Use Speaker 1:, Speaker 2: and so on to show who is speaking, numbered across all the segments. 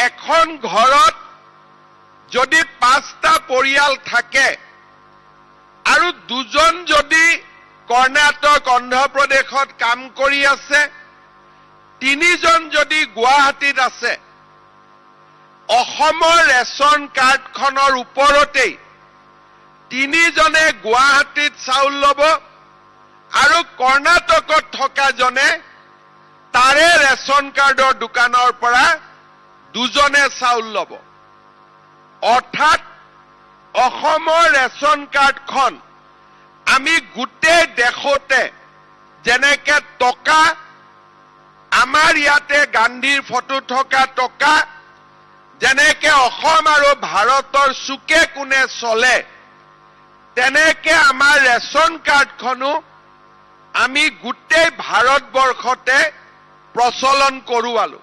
Speaker 1: এখন ঘৰত যদি 5টা পৰিয়াল থাকে আৰু দুজন যদি কৰ্ণাটক অন্ধ্ৰপ্ৰদেশত কাম কৰি আছে, 3জন যদি গুৱাহাটীত আছে, অসমৰ ৰেচন কাৰ্ডখনৰ ওপৰতেই 3জনে গুৱাহাটীত চাউল ল'ব আৰু কৰ্ণাটকত থকা জনে তাৰে ৰেচন কাৰ্ডৰ দোকানৰ পৰা 2জনে চাউল ল'ব। অৰ্থাৎ অসমৰ ৰেচন কাৰ্ডখন আমি গোটেই দেশতে যেনেকে টকা, আমাৰ ইয়াতে গান্ধীৰ ফটো থকা টকা যেনেকে অসম আৰু ভাৰতৰ চুকে কোণে চলে, তেনেকে আমাৰ ৰেচন কাৰ্ডখনো আমি গোটেই ভাৰতবৰ্ষতে প্ৰচলন কৰোৱালো।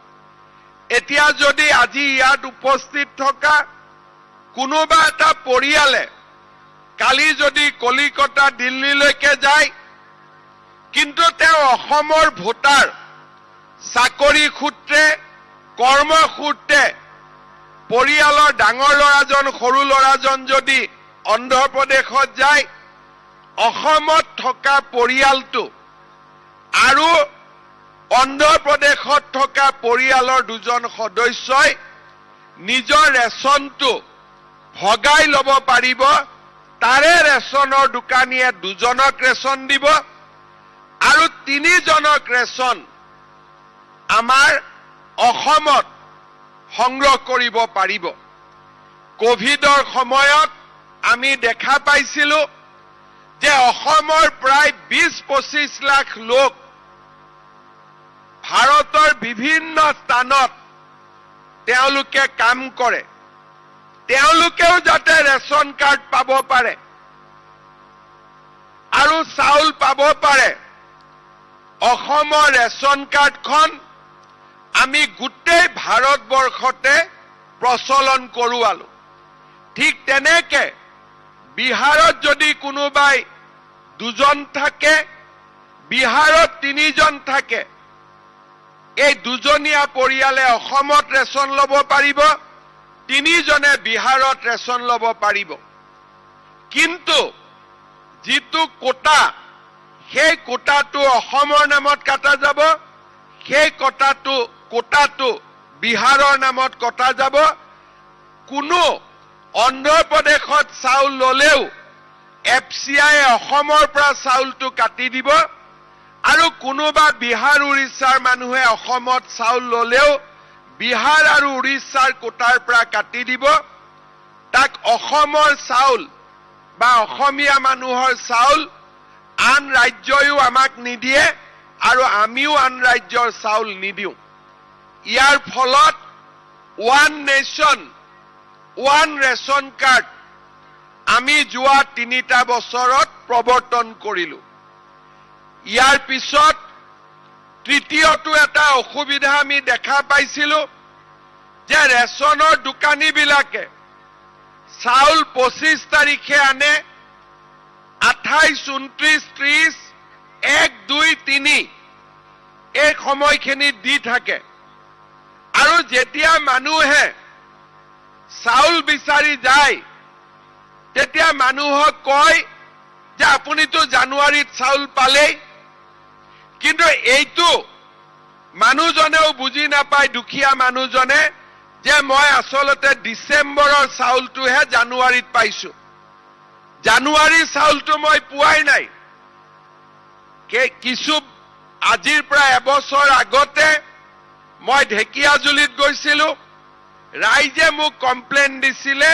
Speaker 1: এতিয়া যদি আজি ইয়াত উপস্থিত থকা কোনোবা এটা পৰিয়ালে কালি যদি কলিকতা দিল্লীলৈকে যায়, কিন্তু তেওঁ অসমৰ ভোটাৰ, চাকৰি সূত্ৰে, কৰ্ম সূত্ৰে পৰিয়ালৰ ডাঙৰ ল'ৰাজন সৰু ল'ৰাজন যদি অন্ধ্ৰপ্ৰদেশত যায়, অসমত থকা পৰিয়ালটো আৰু অন্ধ্ৰপ্ৰদেশত থকা পৰিয়ালৰ 2জন সদস্যই নিজৰ ৰেচনটো ভগাই ল'ব পাৰিব। তাৰে ৰেচনৰ দোকানীয়ে 2জনক ৰেচন দিব আৰু 3জনক ৰেচন আমাৰ অসমত সংগ্ৰহ কৰিব পাৰিব। কোভিডৰ সময়ত আমি দেখা পাইছিলো যে অসমৰ প্ৰায় 20-25 লাখ লোক ভাৰতৰ বিভিন্ন স্থানত তেওঁলোকে কাম কৰে, তেওঁলোকেও যাতে ৰেচন কাৰ্ড পাব পাৰে আৰু চাউল পাব পাৰে, অসমৰ ৰেচন কাৰ্ডখন আমি গোটেই ভাৰতবৰ্ষতে প্ৰচলন কৰোৱালো। ঠিক তেনেকে বিহাৰত যদি কোনোবাই 2জন থাকে, বিহাৰত 3জন থাকে, এই 2জনীয়া পৰিয়ালে অসমত ৰেচন ল'ব পাৰিব, 3জনে বিহাৰত ৰেচন ল'ব পাৰিব। কিন্তু যিটো কোটা, সেই কোটাটো অসমৰ নামত কাটা যাব, সেই কোটাটো বিহাৰৰ নামত কটা যাব। কোনো অন্ধ্ৰপ্ৰদেশত চাউল ল'লেও FCI অসমৰ পৰা চাউলটো কাটি দিব আৰু কোনোবা বিহাৰ উৰিষ্যাৰ মানুহে অসমত চাউল ল'লেও বিহাৰ আৰু উৰিষ্যাৰ কোটাৰ পৰা কাটি দিব। তাক অসমৰ চাউল বা অসমীয়া মানুহৰ চাউল আন ৰাজ্যইও আমাক নিদিয়ে আৰু আমিও আন ৰাজ্যৰ চাউল নিদিওঁ। ইয়াৰ ফলত one nation, one ration card আমি যোৱা 3টা বছৰত প্ৰৱৰ্তন কৰিলো। ইয়াৰ পিছত তৃতীয়টো এটা অসুবিধা আমি দেখা পাইছিলো যে ৰেচনৰ দোকানীবিলাকে চাউল 25 তাৰিখে আনে, 28, 29, 30, 1, 2, 3 এই সময়খিনিত দি থাকে আৰু যেতিয়া মানুহে চাউল বিচাৰি যায় তেতিয়া মানুহক কয় যে আপুনিতো জানুৱাৰীত চাউল পালেই। কিন্তু এইটো মানুহজনেও বুজি নাপায়, দুখীয়া মানুহজনে, যে মই আচলতে ডিচেম্বৰৰ চাউলটোহে জানুৱাৰীত পাইছো, জানুৱাৰীৰ চাউলটো মই পোৱাই নাই। কিছু আজিৰ পৰা এবছৰ আগতে মই ঢেকিয়াজুলিত গৈছিলো, ৰাইজে মোক কমপ্লেইন দিছিলে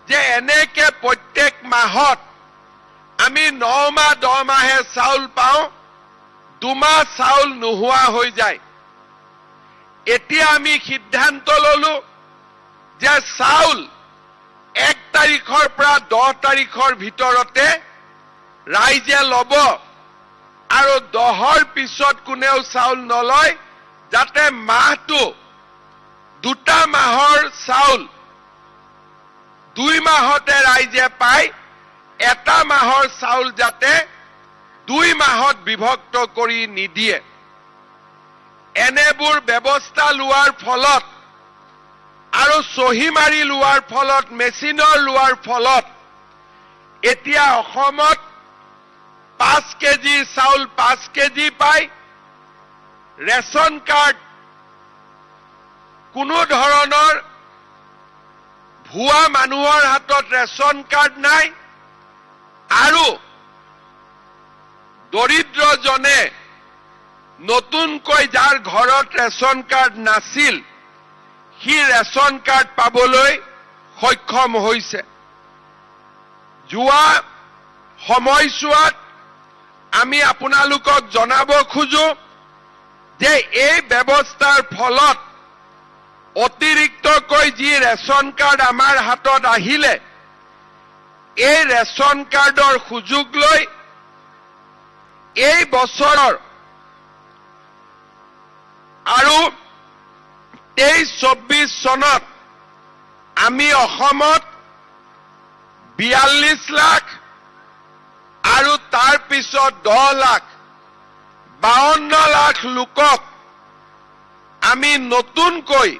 Speaker 1: যে এনেকে প্ৰত্যেক মাহত আমি 9 মাহ 10 মাহে চাউল পাওঁ, 2 মাহ চাউল নোহোৱা হৈ যায়। এতিয়া আমি সিদ্ধান্ত ললো যে চাউল 1 তাৰিখৰ পৰা 10 তাৰিখৰ ভিতৰতে ৰাইজে ল'ব আৰু 10ৰ পিছত কোনেও চাউল নলয়, যাতে মাহটো 2টা মাহৰ চাউল 2 মাহতে ৰাইজে পায়, 1টা মাহৰ চাউল যাতে 2 মাহত বিভক্ত কৰি নিদিয়ে। এনেবোৰ ব্যৱস্থা লোৱাৰ ফলত চহী মাৰি লোৱাৰ ফলত মেচিনৰ লোৱাৰ ফলত এতিয়া অসমত 5 কেজি চাউল 5 কেজি পায় ৰেচন কাৰ্ড কোনো ধৰণৰ ভুৱা মানুহৰ হাতত ৰেচন কাৰ্ড নাই আৰু দৰিদ্ৰজনে নতুনকৈ যাৰ ঘৰত ৰেচন কাৰ্ড নাছিল সি ৰেচন কাৰ্ড পাবলৈ সক্ষম হৈছে যোৱা সময়ছোৱাত আমি আপোনালোকক জনাব খোজো যে এই ব্যৱস্থাৰ ফলত অতিৰিক্তকৈ যি ৰেচন কাৰ্ড আমাৰ হাতত আহিলে এই ৰেচন কাৰ্ডৰ সুযোগ লৈ এই বছৰৰ আৰু 23-24 চনত আমি অসমত 42 লাখ আৰু তাৰ পিছত 10 লাখ 52 লাখ লোকক আমি নতুনকৈ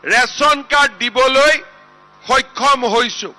Speaker 1: ৰেচন কাৰ্ড দিবলৈ সক্ষম হৈছো।